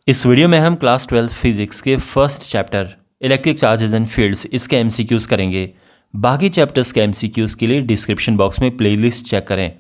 इस वीडियो में हम क्लास 12 फिजिक्स के first chapter electric charges and fields इसके एमसीक्यूज़ करेंगे। बाकी चैप्टर्स के एमसीक्यूज़ के लिए डिस्क्रिप्शन बॉक्स में प्लेलिस्ट चेक करें।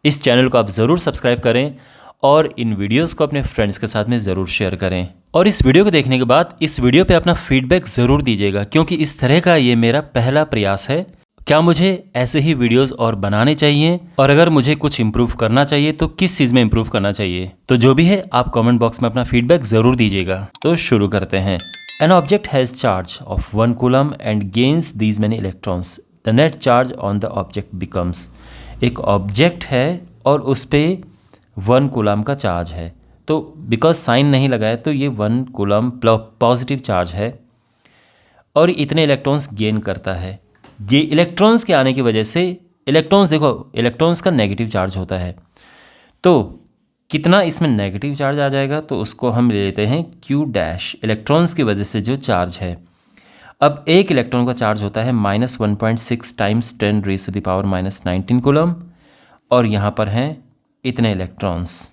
इस चैनल को आप ज़रूर सब्सक्राइब करें और इन वीडियोस को अपने फ्रेंड्स के साथ में ज़रूर शेयर करें। और इस वीडियो को देखने के बाद इस वीडियो पे अपना फीडबैक ज़रूर दीजिएगा, क्योंकि इस तरह का ये मेरा पहला प्रयास है। क्या मुझे ऐसे ही वीडियोस और बनाने चाहिए, और अगर मुझे कुछ इम्प्रूव करना चाहिए तो किस चीज़ में इम्प्रूव करना चाहिए? तो जो भी है आप कमेंट बॉक्स में अपना फीडबैक ज़रूर दीजिएगा। तो शुरू करते हैं। An object has charge of 1 coulomb and gains these many electrons, the net charge on the object becomes. एक ऑब्जेक्ट है और उस पर 1 कूलम का चार्ज है, तो बिकॉज साइन नहीं लगाया तो ये 1 कूलम पॉजिटिव चार्ज है और इतने इलेक्ट्रॉन्स गेन करता है। ये इलेक्ट्रॉन्स के आने की वजह से, इलेक्ट्रॉन्स देखो, इलेक्ट्रॉन्स का नेगेटिव चार्ज होता है, तो कितना इसमें नेगेटिव चार्ज आ जाएगा, तो उसको हम ले लेते हैं Q डैश, इलेक्ट्रॉन्स की वजह से जो चार्ज है। अब एक इलेक्ट्रॉन का चार्ज होता है -1.6 टाइम्स 10⁻⁻19 कूलम, और यहाँ पर हैं इतने इलेक्ट्रॉन्स,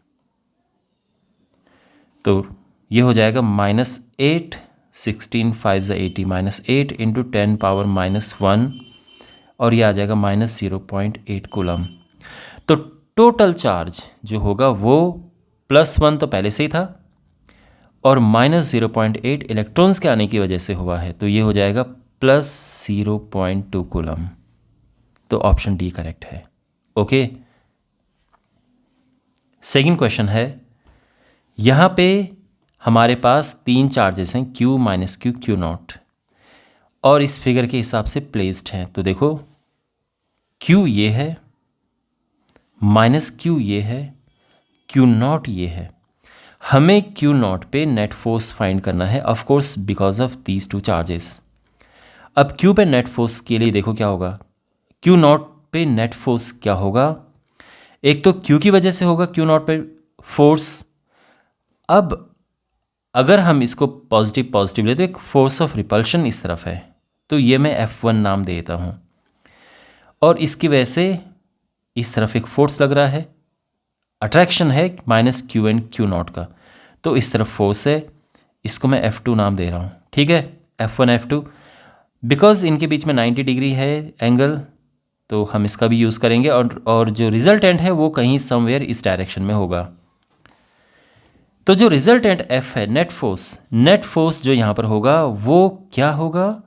तो ये हो जाएगा -8 16 5 80 -8 इंटू 10⁻⁻1, और ये आ जाएगा -0.8 कूलम। तो टोटल चार्ज जो होगा वो +1 तो पहले से ही था और -0.8 इलेक्ट्रॉन्स के आने की वजह से हुआ है, तो ये हो जाएगा +0.2 कूलम। तो ऑप्शन डी करेक्ट है। ओके, सेकंड क्वेश्चन है, यहाँ पे हमारे पास 3 चार्जेस हैं Q -Q Q नॉट, और इस फिगर के हिसाब से प्लेस्ड हैं। तो देखो Q ये है, -Q ये है, Q नॉट ये है। हमें Q नॉट पे नेट फोर्स फाइंड करना है, of course because of these 2 charges. अब Q पे नेट फोर्स के लिए देखो क्या होगा, Q नॉट पे नेट फोर्स क्या होगा, एक तो Q की वजह से होगा Q नॉट पे फोर्स। अब अगर हम इसको पॉजिटिव पॉजिटिव लेते, एक फोर्स ऑफ रिपल्शन इस तरफ है, तो ये मैं F1 नाम देता हूँ, और इसकी वजह से इस तरफ एक फोर्स लग रहा है, अट्रैक्शन है -Q एंड Q नॉट का, तो इस तरफ फोर्स है, इसको मैं F2 नाम दे रहा हूँ। ठीक है, F1 F2, बिकॉज इनके बीच में 90 डिग्री है एंगल, तो हम इसका भी यूज़ करेंगे, और जो रिजल्टेंट है वो कहीं समवेयर इस डायरेक्शन में होगा। तो जो रिजल्टेंट F है, नेट फोर्स जो यहाँ पर होगा वो क्या होगा,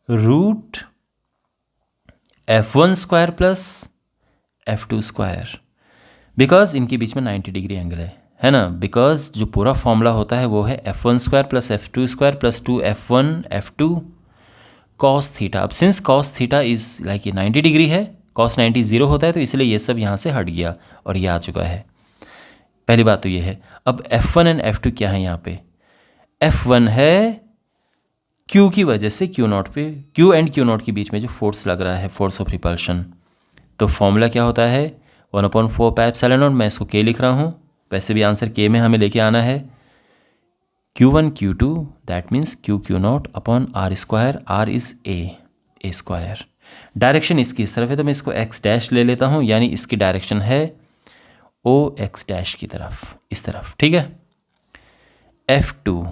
√F1² plus F2 square, because इनके बीच में 90 डिग्री एंगल है ना, बिकॉज जो पूरा फॉर्मूला होता है वो है F1² plus F2² plus 2F1 F2 cos theta. अब since cos theta is like 90 degree है, cos 90 0 होता है, तो इसलिए ये सब यहाँ से हट गया और ये आ चुका है। पहली बात तो ये है। अब F1 एंड F2 क्या है यहाँ पे, F1 है Q की वजह से Q नॉट पे, Q एंड Q नॉट के बीच में जो फोर्स लग रहा है, फोर्स ऑफ रिपल्शन, तो फॉर्मूला क्या होता है 1/4 पाई एप्सिलॉन नॉट। मैं इसको K लिख रहा हूँ, वैसे भी आंसर K में हमें लेके आना है। Q1 Q2 that means Q not upon R², R is A square. Direction इसकी इस तरफ है, तो मैं इसको X डैश ले लेता हूँ, यानी इसकी डायरेक्शन है OX डैश की तरफ, इस तरफ। ठीक है, F2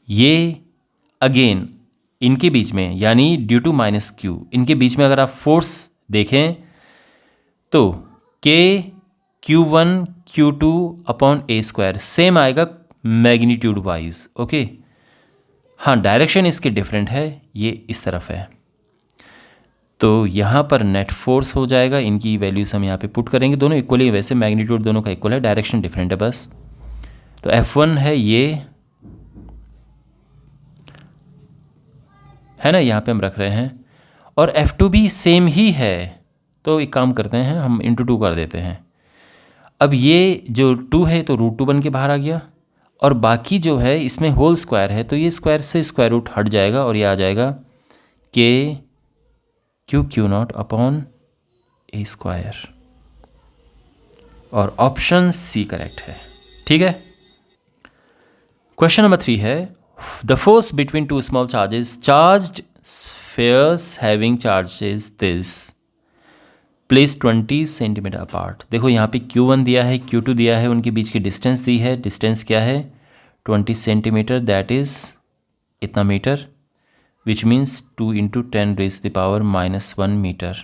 ये अगेन इनके बीच में, यानी ड्यू टू -Q, इनके बीच में अगर आप फोर्स देखें तो K Q1 Q2 upon A² same आएगा मैग्नीट्यूड वाइज। ओके, हाँ डायरेक्शन इसके डिफरेंट है, ये इस तरफ है, तो यहाँ पर नेट फोर्स हो जाएगा, इनकी वैल्यूज़ हम यहाँ पे पुट करेंगे, दोनों इक्वल ही, वैसे मैग्नीट्यूड दोनों का इक्वल है, डायरेक्शन डिफरेंट है बस। तो F1 है ये, है ना, यहाँ पे हम रख रहे हैं, और F2 भी सेम ही है, तो एक काम करते हैं, हम इंटू 2 कर देते हैं। अब ये जो 2 है तो √2 बन के बाहर आ गया, और बाकी जो है इसमें होल स्क्वायर है, तो ये स्क्वायर से स्क्वायर रूट हट जाएगा, और ये आ जाएगा Q नॉट अपॉन A², और ऑप्शन सी करेक्ट है। ठीक है, क्वेश्चन नंबर 3 है, the force between 2 small charged spheres having charges this place 20 centimetre apart. देखो यहाँ पे Q1 दिया है, Q2 दिया है, उनके बीच की डिस्टेंस दी है, डिस्टेंस क्या है 20 सेंटीमीटर, दैट इज़ इतना metre, which means 2 into 10 raise the power -1 metre.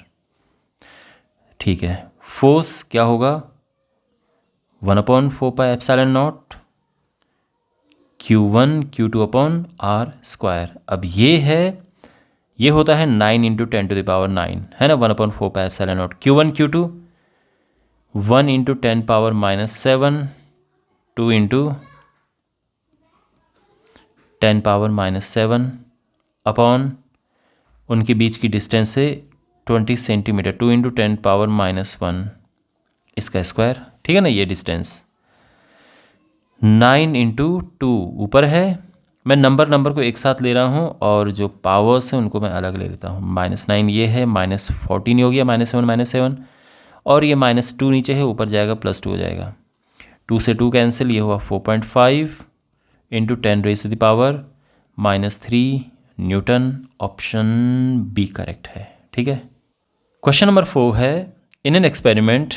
ठीक है, फोर्स क्या होगा, 1/4πε0 Q1 Q2 upon R square. अब ये होता है 9 इंटू 10⁻9 है ना, 1/4πε0 Q1 Q2 1 into 10⁻⁻7 2 into 10⁻⁻7 upon उनके बीच की डिस्टेंस है 20 सेंटीमीटर, 2 इंटू 10⁻⁻1 इसका स्क्वायर। ठीक है ना, ये डिस्टेंस 9 इंटू 2 ऊपर है, मैं नंबर को एक साथ ले रहा हूँ और जो पावर्स हैं उनको मैं अलग ले लेता हूँ। -9 ये है, -14 हो गया, -7 और ये -2 नीचे है, ऊपर जाएगा +2 हो जाएगा, 2 से 2 कैंसिल, ये हुआ 4.5 into 10 raise to the power -3 newton. Option B correct है। ठीक है, क्वेश्चन नंबर 4 है, in an experiment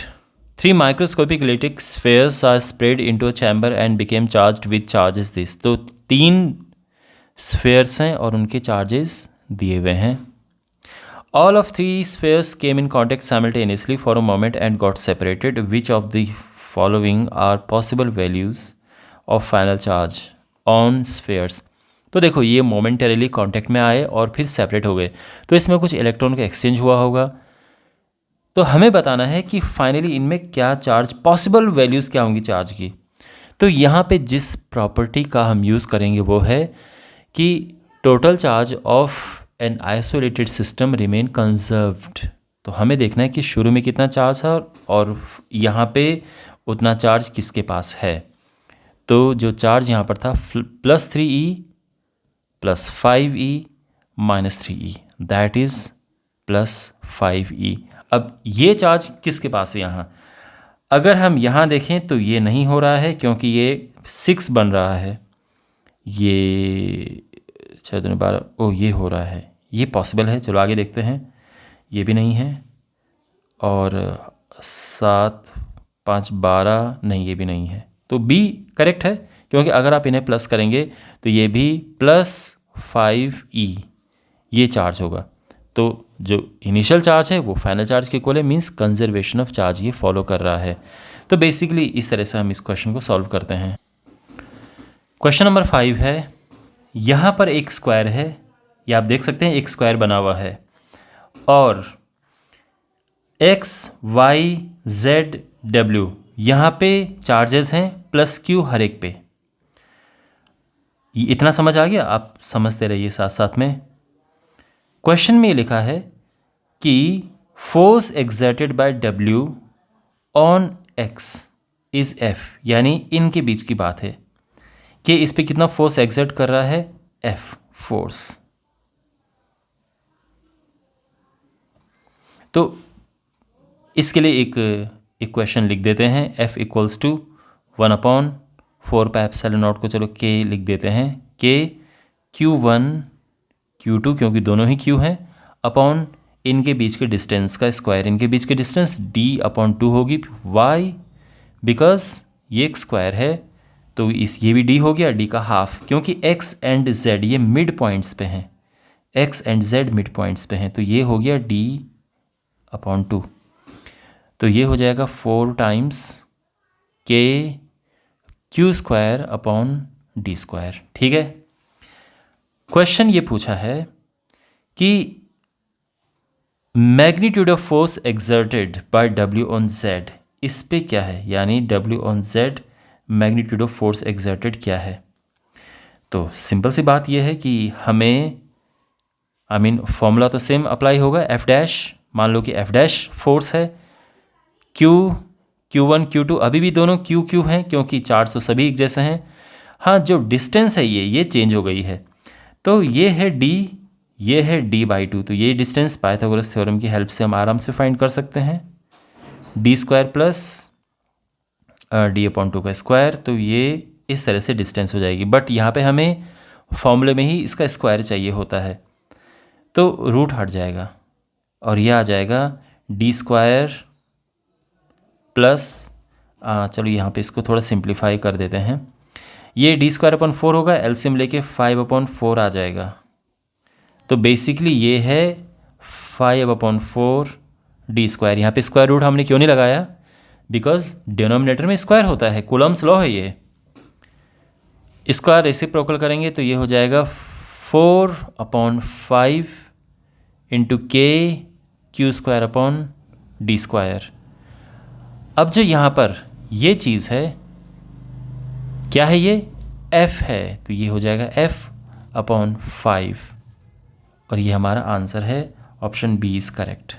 3 microscopic elliptic spheres are spread into a chamber and became charged with charges this। तो 3 spheres हैं और उनके charges दिए हुए हैं। All of 3 spheres came in contact simultaneously for a moment and got separated. Which of the following are possible values of final charge on spheres? तो देखो, ये मोमेंटरीली कॉन्टैक्ट में आए और फिर सेपरेट हो गए, तो इसमें कुछ इलेक्ट्रॉन का एक्सचेंज हुआ होगा। तो हमें बताना है कि फाइनली इनमें क्या चार्ज, पॉसिबल वैल्यूज़ क्या होंगी चार्ज की। तो यहाँ पे जिस प्रॉपर्टी का हम यूज़ करेंगे वो है कि total charge of an isolated system remain conserved. तो हमें देखना है कि शुरू में कितना चार्ज है और यहाँ पे उतना चार्ज किसके पास है। तो जो चार्ज यहाँ पर था +3e + 5e - 3e, that is +5e। अब ये चार्ज किसके पास है यहाँ, अगर हम यहाँ देखें तो ये नहीं हो रहा है क्योंकि ये 6 बन रहा है, ये 6 दूनी 12, ओ ये हो रहा है, ये पॉसिबल है। चलो आगे देखते हैं, ये भी नहीं है, और 7 5 12 नहीं, ये भी नहीं है। तो बी करेक्ट है, क्योंकि अगर आप इन्हें प्लस करेंगे तो ये भी +5e ये चार्ज होगा। तो जो इनिशियल चार्ज है वो फाइनल चार्ज के इक्वल है, मींस कंजर्वेशन ऑफ चार्ज ये फॉलो कर रहा है। तो बेसिकली इस तरह से हम इस क्वेश्चन को सॉल्व करते हैं। क्वेश्चन नंबर 5 है, यहाँ पर एक स्क्वायर है, ये आप देख सकते हैं एक स्क्वायर बना हुआ है, और x y z w यहाँ पे चार्जेस हैं +q हर एक पे। इतना समझ आ गया, आप समझते रहिए साथ साथ में। क्वेश्चन में लिखा है कि force exerted by W on X is F, यानी इनके बीच की बात है कि इस पे कितना फोर्स एक्सर्ट कर रहा है, F फोर्स। तो इसके लिए एक इक्वेशन लिख देते हैं, F = 1/4πε0 को चलो K लिख देते हैं, K Q1 Q2 क्योंकि दोनों ही Q हैं, अपॉन इनके बीच के डिस्टेंस का स्क्वायर, इनके बीच की डिस्टेंस D/2 होगी। Y बिकॉज ये एक स्क्वायर है तो ये भी D हो गया, D का हाफ, क्योंकि X एंड Z ये मिड पॉइंट्स पे हैं, X and Z mid points पे हैं, तो ये हो गया D/2। तो ये हो जाएगा 4 टाइम्स K Q²/D²। ठीक है, क्वेश्चन ये पूछा है कि magnitude of force exerted by W on Z, इस पे क्या है, यानी W on Z magnitude of force exerted क्या है। तो सिंपल सी बात यह है कि हमें फॉर्मूला तो सेम अप्लाई होगा, F', मान लो कि F' फोर्स है, Q1 Q2 अभी भी दोनों Q हैं क्योंकि चार्ज तो सभी एक जैसे हैं। हाँ, जो डिस्टेंस है ये चेंज हो गई है, तो ये है D, ये है D/2। तो ये डिस्टेंस पाइथागोरस थ्योरम की हेल्प से हम आराम से फाइंड कर सकते हैं, D² + D/2 का स्क्वायर। तो ये इस तरह से डिस्टेंस हो जाएगी, बट यहाँ पे हमें फॉर्मूले में ही इसका स्क्वायर चाहिए होता है, तो रूट हट जाएगा और ये आ जाएगा D² + चलो यहाँ पे इसको थोड़ा सिंप्लीफाई कर देते हैं, ये d²/4 होगा, एलसीएम लेके 5/4 आ जाएगा। तो बेसिकली ये है 5/4 d²। यहाँ पे स्क्वायर रूट हमने क्यों नहीं लगाया? बिकॉज डिनोमिनेटर में स्क्वायर होता है, कूलम्स लॉ है ये। इसका रेसिप्रोकल करेंगे तो ये हो जाएगा 4/5 इंटू k² अब जो यहाँ पर ये चीज़ है, क्या है ये? f है, तो ये हो जाएगा f/5 और ये हमारा आंसर है। Option B is correct.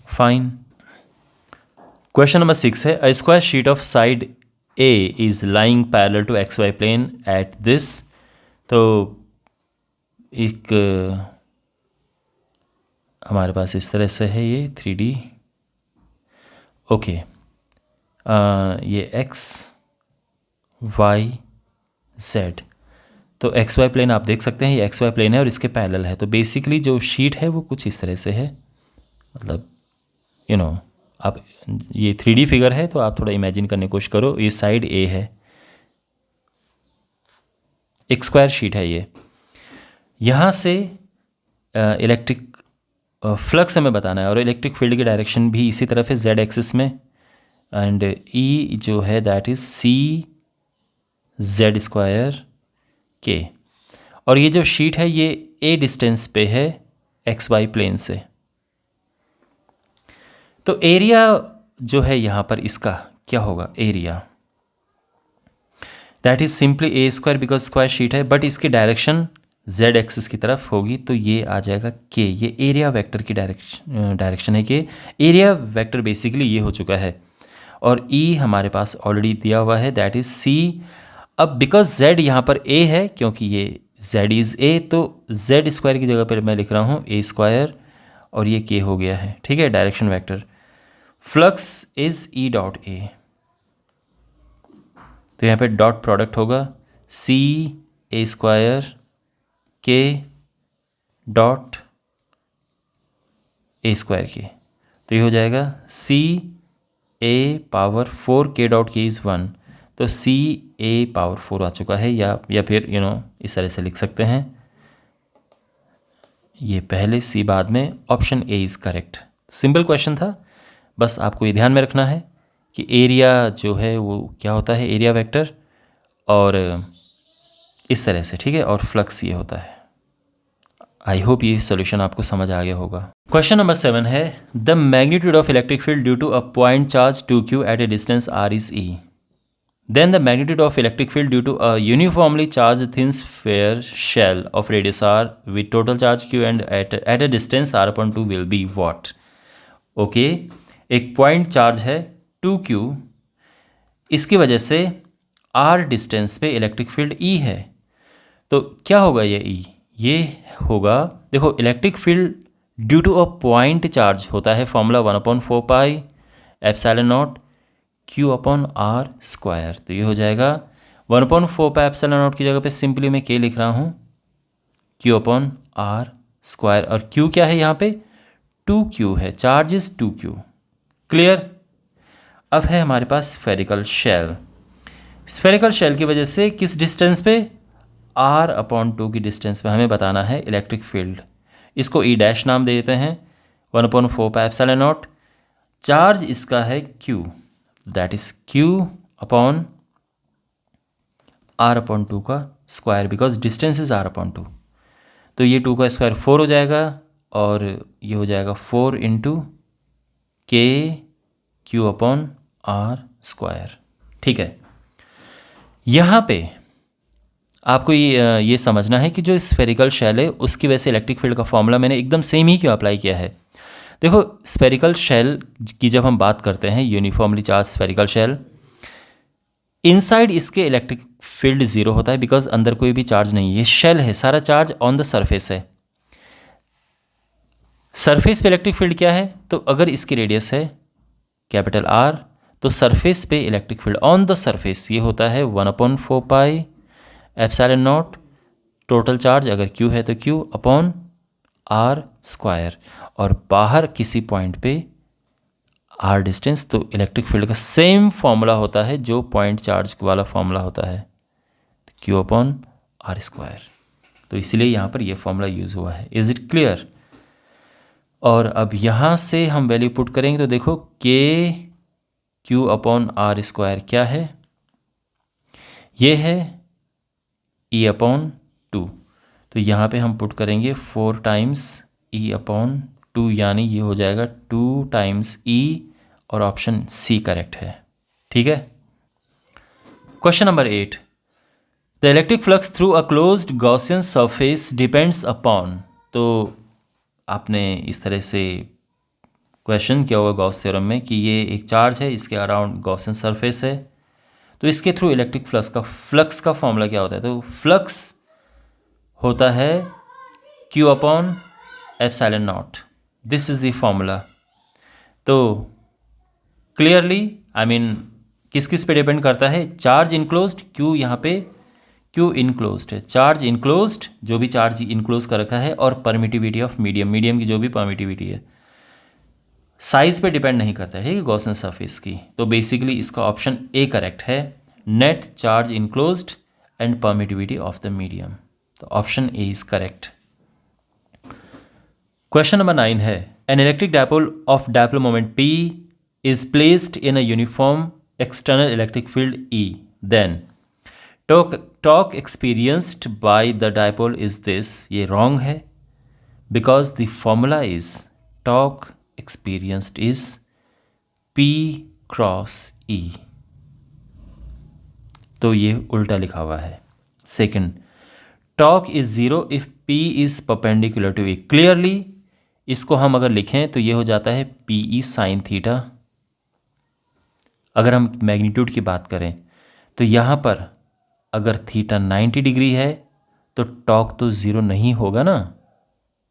Fine. Question number 6 है, a square sheet of side A is lying parallel to XY plane at this। तो एक हमारे पास इस तरह से है ये 3D। ओके, ये X Y Z, तो XY प्लेन आप देख सकते हैं, ये XY प्लेन है और इसके पैरेलल है। तो बेसिकली जो शीट है वो कुछ इस तरह से है, मतलब आप ये 3D फिगर है तो आप थोड़ा इमेजिन करने की कोशिश करो। ये साइड A है, एक स्क्वायर शीट है ये। यहाँ से इलेक्ट्रिक फ्लक्स हमें बताना है और इलेक्ट्रिक फील्ड की डायरेक्शन भी इसी तरफ है, Z एक्सिस में। एंड E जो है दैट इज़ CZ² K। और ये जो शीट है ये A डिस्टेंस पे है XY प्लेन से। तो एरिया जो है यहाँ पर इसका क्या होगा? Area that is simply A² because square sheet है, बट इसकी डायरेक्शन Z एक्सिस की तरफ होगी, तो ये आ जाएगा K। ये एरिया वेक्टर की डायरेक्शन है कि एरिया वेक्टर बेसिकली ये हो चुका है। और E हमारे पास ऑलरेडी दिया हुआ है दैट इज C। अब बिकॉज Z यहाँ पर A है, क्योंकि ये Z इज़ A, तो Z² की जगह पर मैं लिख रहा हूँ A² और ये K हो गया है। ठीक है, direction vector. Flux is E.A, तो यहाँ पे डॉट प्रोडक्ट होगा CA² K dot A² K, तो ये हो जाएगा CA⁴ K dot K is 1, तो CA⁴ आ चुका है। या फिर इस तरह से लिख सकते हैं, ये पहले C बाद में। Option A is correct. Simple question था, बस आपको ये ध्यान में रखना है कि एरिया जो है वो क्या होता है, एरिया वेक्टर, और इस तरह से। ठीक है, और फ्लक्स ये होता है। आई होप ये सॉल्यूशन आपको समझ आ गया होगा। क्वेश्चन नंबर 7 है, the magnitude of electric field due to a point charge 2q at a distance r is E। Then the magnitude of electric field due to a uniformly charge thin sphere shell of radius r with total charge q and at a distance r/2 will be what. Okay, एक point charge है 2q, इसकी वजह से r डिस्टेंस पे electric field E है, तो क्या होगा ये E? ये होगा, देखो electric field due to a point charge होता है फॉर्मूला 1/4πε0 q/r²। तो ये हो जाएगा 1/4πε0 की जगह पे सिंपली मैं k लिख रहा हूँ q/r²। और q क्या है यहाँ पे? 2q है, चार्ज इज 2q। क्लियर? अब है हमारे पास स्फेरिकल शेल। स्फेरिकल शेल की वजह से किस डिस्टेंस पे? r/2 की डिस्टेंस पे हमें बताना है इलेक्ट्रिक फील्ड। इसको E' नाम दे देते हैं, 1/4πε0। चार्ज इसका है q, दैट इज q/r/2 का square, because distance is r/2। तो ये 2 का स्क्वायर 4 हो जाएगा और ये हो जाएगा 4 इंटू k q/r²। ठीक है, यहाँ पे आपको ये समझना है कि जो स्फेरिकल शेल है उसकी वजह से इलेक्ट्रिक फील्ड का फॉर्मूला मैंने एकदम सेम ही क्यों अप्लाई किया है। देखो स्फेरिकल शेल की जब हम बात करते हैं, uniformly charge spherical shell, inside इसके इलेक्ट्रिक फील्ड 0 होता है बिकॉज अंदर कोई भी चार्ज नहीं है। ये शेल है, सारा चार्ज ऑन द सरफेस है। सरफेस पे इलेक्ट्रिक फील्ड क्या है? तो अगर इसकी रेडियस है कैपिटल R, तो सरफेस पे electric field on the surface ये होता है 1/4πε0 टोटल चार्ज अगर Q है तो Q/r²। और बाहर किसी पॉइंट पे R डिस्टेंस, तो इलेक्ट्रिक फील्ड का सेम फॉर्मूला होता है जो पॉइंट चार्ज वाला फॉर्मूला होता है। Q upon R square. तो इसलिए यहाँ पर ये फॉर्मूला यूज़ हुआ है। Is it clear? और अब यहाँ से हम वैल्यू पुट करेंगे तो देखो के Q अपॉन आर स्क्वायर क्या है, ये है E अपॉन 2। तो यहाँ पे हम पुट करेंगे 4 टाइम्स E अपॉन 2, यानी ये हो जाएगा 2 टाइम्स E, और ऑप्शन सी करेक्ट है। ठीक है। Question number 8, the electric flux through a closed Gaussian surface depends upon. तो आपने इस तरह से क्वेश्चन किया होगा गॉस थ्योरम में कि ये एक चार्ज है, इसके अराउंड गॉसियन सरफेस है, तो इसके थ्रू इलेक्ट्रिक फ्लक्स का फॉर्मूला क्या होता है? तो फ्लक्स होता है Q upon epsilon not. This is the formula. तो क्लियरली आई मीन किस किस पे डिपेंड करता है? चार्ज इनक्लोज्ड, Q यहाँ पे Q इनक्लोज्ड है, चार्ज इनक्लोज्ड, जो भी चार्ज इनक्लोज कर रखा है, और परमिटिविटी ऑफ मीडियम की जो भी परमिटिविटी है, साइज पे डिपेंड नहीं करता है, ठीक है, गॉसियन सरफेस की। तो बेसिकली इसका ऑप्शन ए करेक्ट है, net charge enclosed and permittivity of the medium. तो option A is correct. Question number 9 है, an electric dipole of dipole moment P is placed in a uniform external electric field E, then torque experienced by the dipole is this। ये wrong है, because the formula is torque experienced is P cross E। तो ये उल्टा लिखा हुआ है। Second, torque is zero if P is perpendicular to E। Clearly इसको हम अगर लिखें तो ये हो जाता है PE साइन थीटा। अगर हम मैग्नीट्यूड की बात करें तो यहाँ पर अगर थीटा 90 डिग्री है तो टॉर्क तो ज़ीरो नहीं होगा ना,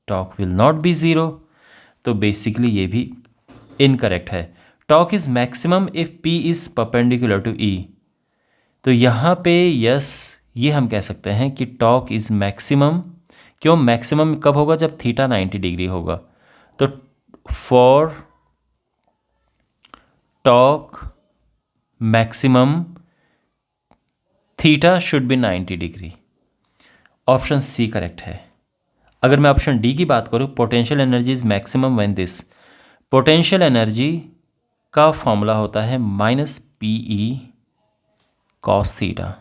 torque will not be zero. तो बेसिकली ये भी इनकरेक्ट है। Torque is maximum if P is perpendicular to E। तो यहाँ पे यस, ये हम कह सकते हैं कि टॉर्क इज़ मैक्सिमम। क्यों मैक्सिमम कब होगा? जब थीटा 90 डिग्री होगा। तो for torque maximum theta should be 90 degree. Option C correct है। अगर मैं ऑप्शन डी की बात करूं, potential energy is maximum when this, potential energy का फॉर्मूला होता है -PE कॉस थीटा।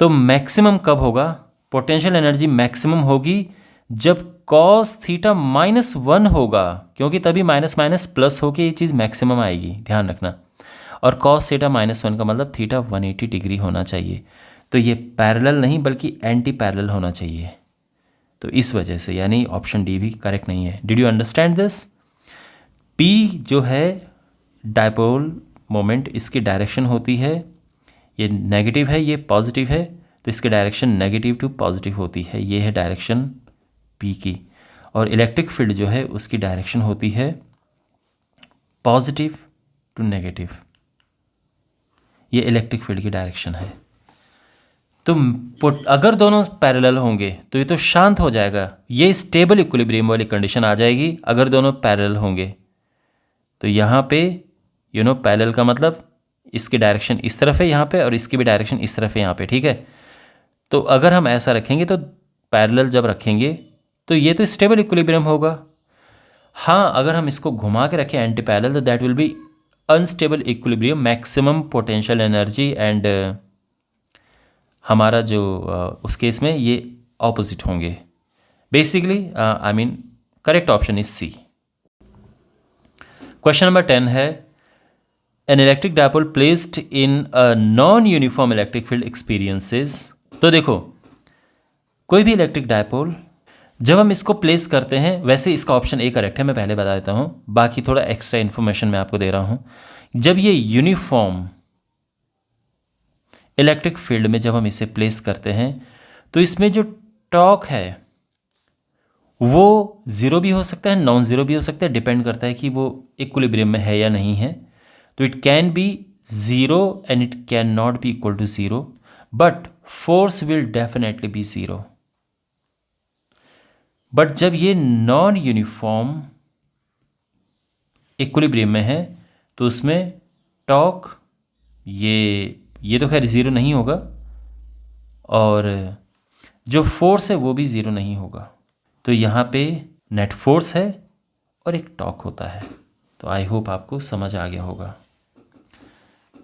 तो मैक्सिमम कब होगा? पोटेंशियल एनर्जी मैक्सिमम होगी जब कॉस थीटा -1 होगा, क्योंकि तभी माइनस माइनस प्लस होके ये चीज़ मैक्सिमम आएगी, ध्यान रखना। और कॉस थीटा -1 का मतलब थीटा 180 डिग्री होना चाहिए। तो ये पैरेलल नहीं बल्कि एंटी पैरेलल होना चाहिए। तो इस वजह से यानी ऑप्शन डी भी करेक्ट नहीं है। Did you understand this? P जो है डायपोल मोमेंट, इसकी डायरेक्शन होती है, ये नेगेटिव है, ये पॉजिटिव है, तो इसकी डायरेक्शन नेगेटिव टू पॉजिटिव होती है। ये है डायरेक्शन पी की। और इलेक्ट्रिक फील्ड जो है उसकी डायरेक्शन होती है पॉजिटिव टू नेगेटिव। ये इलेक्ट्रिक फील्ड की डायरेक्शन है। तो अगर दोनों पैरेलल होंगे तो ये तो शांत हो जाएगा, ये स्टेबल इक्विलिब्रियम वाली कंडीशन आ जाएगी अगर दोनों पैरेलल होंगे। तो यहाँ पे पैरेलल का मतलब इसकी डायरेक्शन इस तरफ है यहाँ पे, और इसकी भी डायरेक्शन इस तरफ है यहाँ पे, ठीक है। तो अगर हम ऐसा रखेंगे तो पैरेलल जब रखेंगे तो ये तो स्टेबल इक्विलिब्रियम होगा। हाँ, अगर हम इसको घुमा के रखें एंटी पैरेलल तो that will be unstable equilibrium, maximum potential energy and हमारा जो उस केस में ये ऑपोजिट होंगे। Basically I mean correct option is C. Question number 10 है, an electric dipole placed in a non uniform electric field experiences. तो देखो, कोई भी इलेक्ट्रिक डायपोल जब हम इसको प्लेस करते हैं, वैसे इसका ऑप्शन ए करेक्ट है, मैं पहले बता देता हूँ, बाकी थोड़ा एक्स्ट्रा इन्फॉर्मेशन मैं आपको दे रहा हूँ। जब ये यूनिफॉर्म इलेक्ट्रिक फील्ड में जब हम इसे प्लेस करते हैं तो इसमें जो टॉर्क है वो ज़ीरो भी हो सकता है, नॉन ज़ीरो भी हो सकता है, डिपेंड करता है कि वो इक्विलिब्रियम में है या नहीं है। तो it can be zero and it can not be equal to zero, but force will definitely be zero. But जब ये नॉन यूनिफॉर्म इक्विलिब्रियम में है तो उसमें टॉर्क ये तो खैर ज़ीरो नहीं होगा, और जो फोर्स है वो भी ज़ीरो नहीं होगा। तो यहाँ पे नेट फोर्स है और एक टॉर्क होता है। तो आई होप आपको समझ आ गया होगा।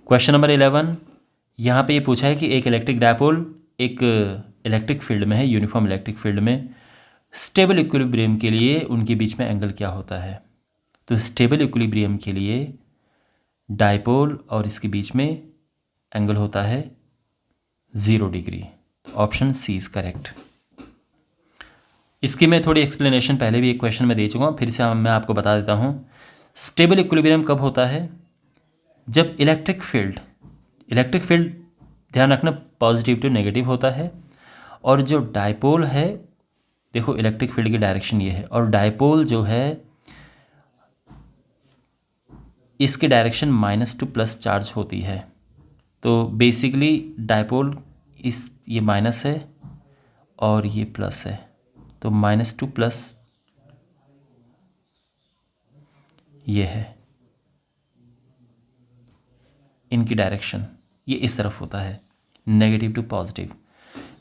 क्वेश्चन नंबर 11, यहाँ पे ये पूछा है कि एक इलेक्ट्रिक डायपोल एक इलेक्ट्रिक फील्ड में है, यूनिफॉर्म इलेक्ट्रिक फील्ड में, स्टेबल इक्विलिब्रियम के लिए उनके बीच में एंगल क्या होता है। तो स्टेबल इक्विलिब्रियम के लिए डायपोल और इसके बीच में एंगल होता है 0 degree. Option C is correct. इसकी मैं थोड़ी एक्सप्लेनेशन पहले भी एक क्वेश्चन में दे चुका हूँ, फिर से मैं आपको बता देता हूँ। स्टेबल इक्विलिब्रियम कब होता है? जब इलेक्ट्रिक फील्ड ध्यान रखना पॉजिटिव टू नेगेटिव होता है, और जो डायपोल है, देखो इलेक्ट्रिक फील्ड की डायरेक्शन ये है, और डायपोल जो है इसकी डायरेक्शन -2 चार्ज होती है। तो बेसिकली डायपोल ये माइनस है और ये प्लस है, तो -2 ये है इनकी डायरेक्शन, ये इस तरफ होता है, नेगेटिव टू पॉजिटिव।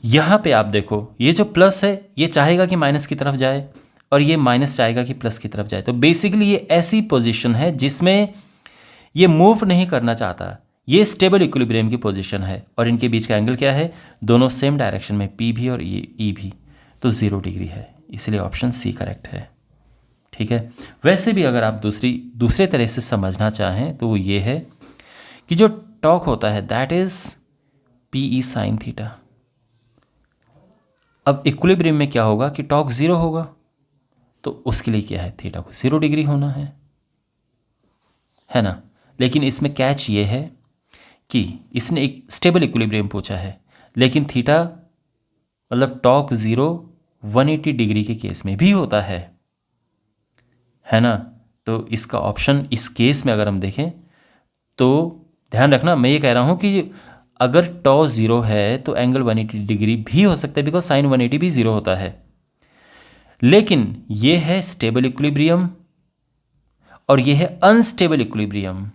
यहाँ पे आप देखो ये जो प्लस है ये चाहेगा कि माइनस की तरफ जाए, और ये माइनस चाहेगा कि प्लस की तरफ जाए। तो बेसिकली ये ऐसी पोजीशन है जिसमें ये मूव नहीं करना चाहता। ये स्टेबल इक्विलिब्रियम की पोजीशन है, और इनके बीच का एंगल क्या है? दोनों सेम डायरेक्शन में, पी भी और ये ई भी, तो 0 डिग्री है। इसलिए ऑप्शन सी करेक्ट है। ठीक है। वैसे भी अगर आप दूसरे तरह से समझना चाहें तो वो ये है कि जो टॉर्क होता है that is P E sine theta. अब इक्विलिब्रियम में क्या होगा कि टॉर्क 0 होगा, तो उसके लिए क्या है? थीटा को 0 डिग्री होना है ना। लेकिन इसमें कैच ये है कि इसने एक स्टेबल इक्विलिब्रियम पूछा है, लेकिन थीटा मतलब टॉर्क 0 180 डिग्री के केस में भी होता है ना। तो इसका ऑप्शन इस केस में अगर हम देखें तो ध्यान रखना, मैं ये कह रहा हूँ कि अगर टॉ 0 है तो एंगल 180 डिग्री भी हो सकता है, बिकॉज साइन 180 भी 0 होता है। लेकिन ये है स्टेबल इक्विलिब्रियम और ये है अनस्टेबल इक्विलिब्रियम।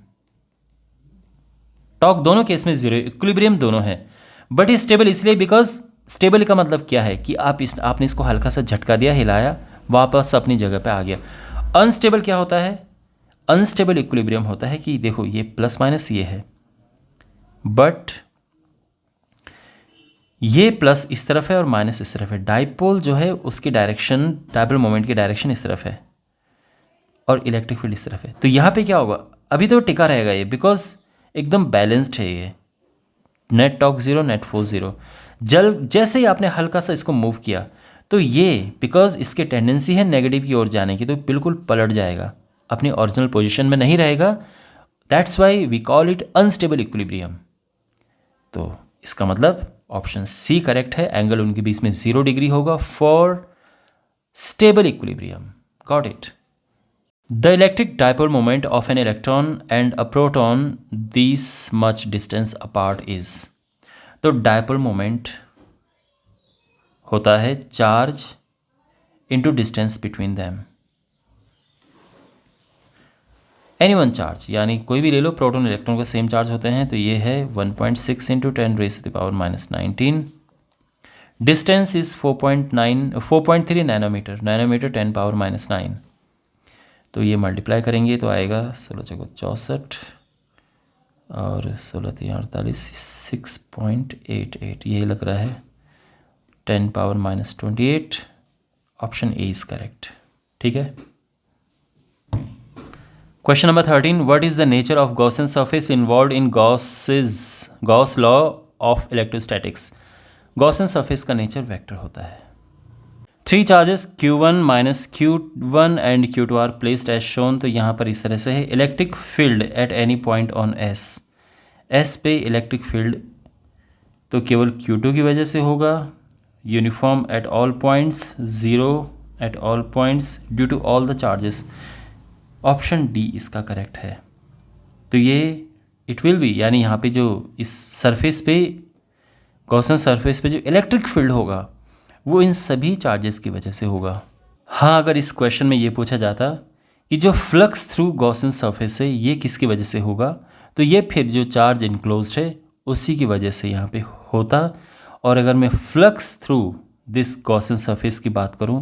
टॉर्क दोनों केस में 0, इक्विलिब्रियम दोनों है, बट ये स्टेबल इसलिए बिकॉज स्टेबल का मतलब क्या है कि आपने इसको हल्का सा झटका दिया, हिलाया, वापस अपनी जगह पे आ गया। अनस्टेबल क्या होता है? अनस्टेबल इक्विलिब्रियम होता है कि देखो ये प्लस माइनस ये है, बट ये प्लस इस तरफ है और माइनस इस तरफ है। डाइपोल जो है उसकी डायरेक्शन, डाइपोल मोमेंट की डायरेक्शन इस तरफ है और इलेक्ट्रिक फील्ड इस तरफ है। तो यहाँ पे क्या होगा? अभी तो टिका रहेगा ये, बिकॉज एकदम बैलेंस्ड है ये, नेट टॉर्क 0, नेट फोर्स 0। जैसे ही आपने हल्का सा इसको मूव किया तो ये, बिकॉज इसकी टेंडेंसी है नेगेटिव की ओर जाने की, तो बिल्कुल पलट जाएगा, अपनी ओरिजिनल पोजीशन में नहीं रहेगा। That's why we call it unstable equilibrium. तो इसका मतलब ऑप्शन सी करेक्ट है, एंगल उनके बीच में 0 डिग्री होगा for stable equilibrium. Got it. The electric dipole moment of an electron and a proton this much distance apart is. तो dipole moment होता है charge into distance between them, any one charge, यानी कोई भी ले लो, proton electron का same charge होते हैं। तो ये है 1.6 इंटू 10⁻⁻⁻⁹। Distance is 4.3 nanometre 10⁻⁻⁹। तो ये मल्टीप्लाई करेंगे तो आएगा 16×64 और 16×48 6.88, ये लग रहा है 10⁻⁻28। Option A is correct. ठीक है। Question number 13, what is the nature of Gaussian surface involved in Gauss law of electrostatics. Gaussian surface का नेचर वेक्टर होता है। 3 charges Q1 minus Q1 and Q2 are placed as shown. तो यहाँ पर इस तरह से है, electric field at any point on S पे इलेक्ट्रिक फील्ड तो केवल Q2 की वजह से होगा, uniform eight all points, 0 at all points due to all the charges. Option D इसका करेक्ट है। तो ये इट विल बी, यानी यहाँ पे जो इस सरफेस पे, गॉसियन सरफेस पे जो इलेक्ट्रिक फील्ड होगा वो इन सभी चार्जेस की वजह से होगा। हाँ, अगर इस क्वेश्चन में ये पूछा जाता कि जो फ्लक्स थ्रू गॉसियन सरफेस है ये किसकी वजह से होगा, तो ये फिर जो चार्ज इनक्लोज्ड है उसी की वजह से यहाँ पे होता, और अगर मैं flux through this Gaussian surface की बात करूं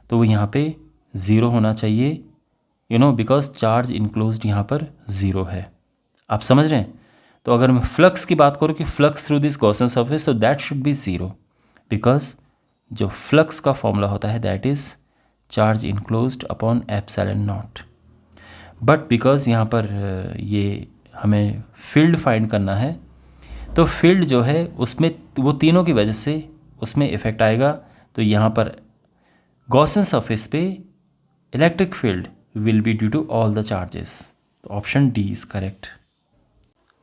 तो वो यहाँ पे 0 होना चाहिए, बिकॉज चार्ज इनक्लोज्ड यहाँ पर 0 है। आप समझ रहे हैं? तो अगर मैं फ्लक्स की बात करूं कि flux through this Gaussian surface, so that should be 0, because जो फ्लक्स का फॉर्मूला होता है that is charge enclosed upon epsilon not. But because यहाँ पर ये हमें फील्ड फाइंड करना है, तो फील्ड जो है उसमें वो तीनों की वजह से उसमें इफ़ेक्ट आएगा। तो यहाँ पर गॉसियन सरफेस पे electric field will be due to all the charges. तो option D is correct.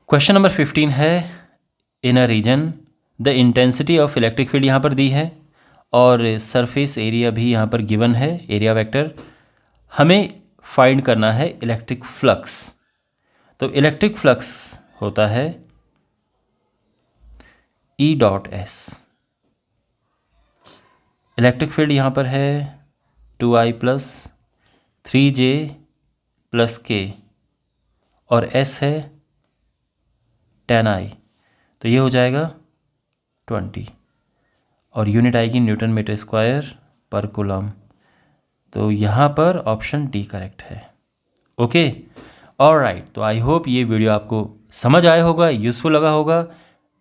Question number 15 है, in a region the intensity of electric field यहाँ पर दी है और सरफेस एरिया भी यहाँ पर गिवन है, एरिया वेक्टर। हमें फाइंड करना है इलेक्ट्रिक फ्लक्स। तो इलेक्ट्रिक फ्लक्स होता है E dot S. Electric field यहाँ पर है 2I plus 3J plus K और S है 10I, तो ये हो जाएगा 20 और यूनिट आएगी न्यूटन मीटर स्क्वायर पर कूलम। तो यहाँ पर ऑप्शन डी करेक्ट है। Okay, alright. तो आई होप ये वीडियो आपको समझ आया होगा, यूज़फुल लगा होगा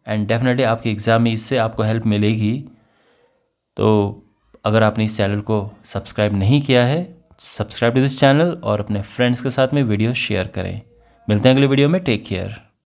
एंड डेफिनेटली आपके एग्ज़ाम में इससे आपको हेल्प मिलेगी। तो अगर आपने इस चैनल को सब्सक्राइब नहीं किया है, सब्सक्राइब टू दिस चैनल और अपने फ्रेंड्स के साथ में वीडियो शेयर करें। मिलते हैं अगले वीडियो में। Take care.